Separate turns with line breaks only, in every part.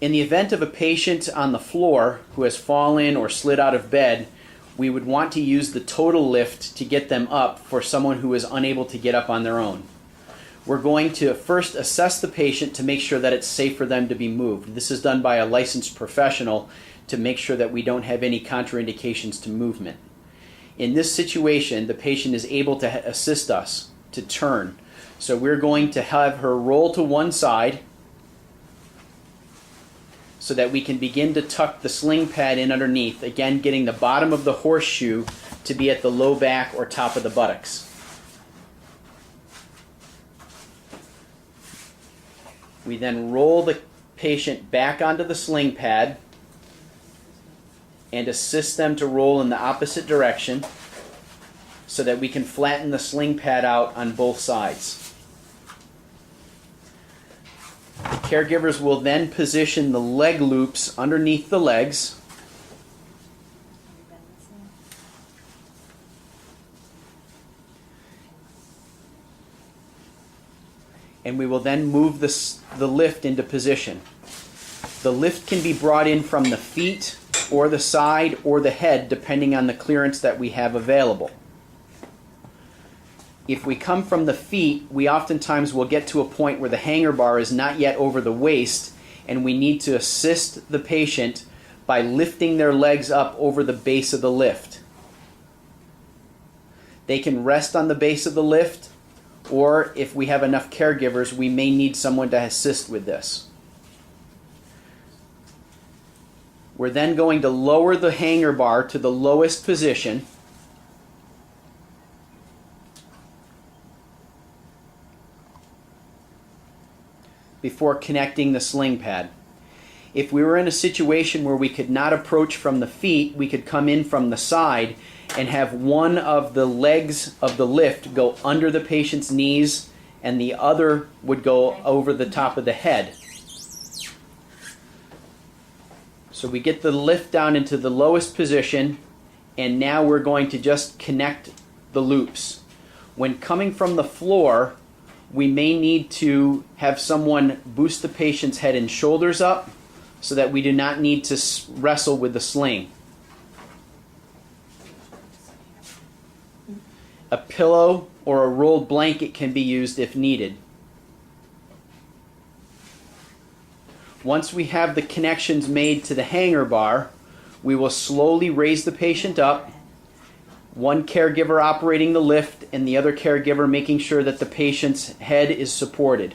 In the event of a patient on the floor who has fallen or slid out of bed, we would want to use the total lift to get them up for someone who is unable to get up on their own. We're going to first assess the patient to make sure that it's safe for them to be moved. This is done by a licensed professional to make sure that we don't have any contraindications to movement. In this situation, the patient is able to assist us to turn. So we're going to have her roll to one side so that we can begin to tuck the sling pad in underneath, again getting the bottom of the horseshoe to be at the low back or top of the buttocks. We then roll the patient back onto the sling pad and assist them to roll in the opposite direction so that we can flatten the sling pad out on both sides. The caregivers will then position the leg loops underneath the legs. And we will then move the lift into position. The lift can be brought in from the feet or the side or the head depending on the clearance that we have available. If we come from the feet, we oftentimes will get to a point where the hanger bar is not yet over the waist, and we need to assist the patient by lifting their legs up over the base of the lift. They can rest on the base of the lift, or if we have enough caregivers, we may need someone to assist with this. We're then going to lower the hanger bar to the lowest position. Before connecting the sling pad. If we were in a situation where we could not approach from the feet, we could come in from the side and have one of the legs of the lift go under the patient's knees and the other would go over the top of the head. So we get the lift down into the lowest position, and now we're going to just connect the loops. When coming from the floor, we may need to have someone boost the patient's head and shoulders up so that we do not need to wrestle with the sling. A pillow or a rolled blanket can be used if needed. Once we have the connections made to the hanger bar, we will slowly raise the patient up, one caregiver operating the lift and the other caregiver making sure that the patient's head is supported.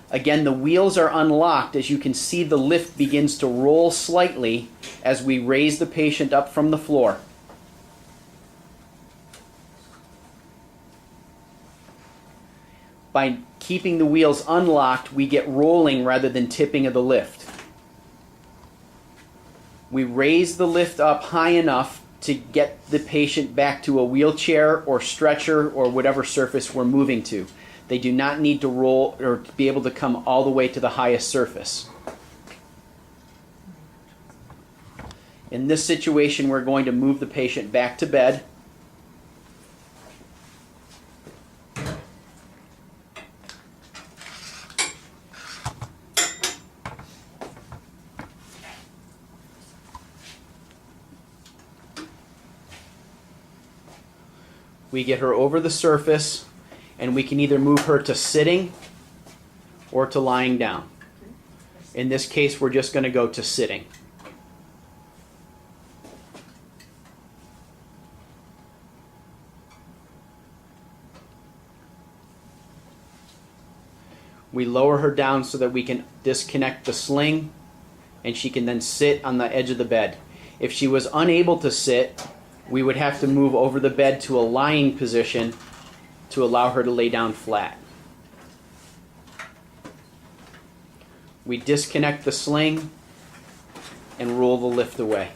Again, the wheels are unlocked. As you can see, the lift begins to roll slightly as we raise the patient up from the floor. By keeping the wheels unlocked, we get rolling rather than tipping of the lift. We raise the lift up high enough to get the patient back to a wheelchair or stretcher or whatever surface we're moving to. They do not need to roll or be able to come all the way to the highest surface. In this situation, we're going to move the patient back to bed. We get her over the surface, and we can either move her to sitting or to lying down. In this case, we're just going to go to sitting. We lower her down so that we can disconnect the sling, and she can then sit on the edge of the bed. If she was unable to sit, we would have to move over the bed to a lying position to allow her to lay down flat. We disconnect the sling and roll the lift away.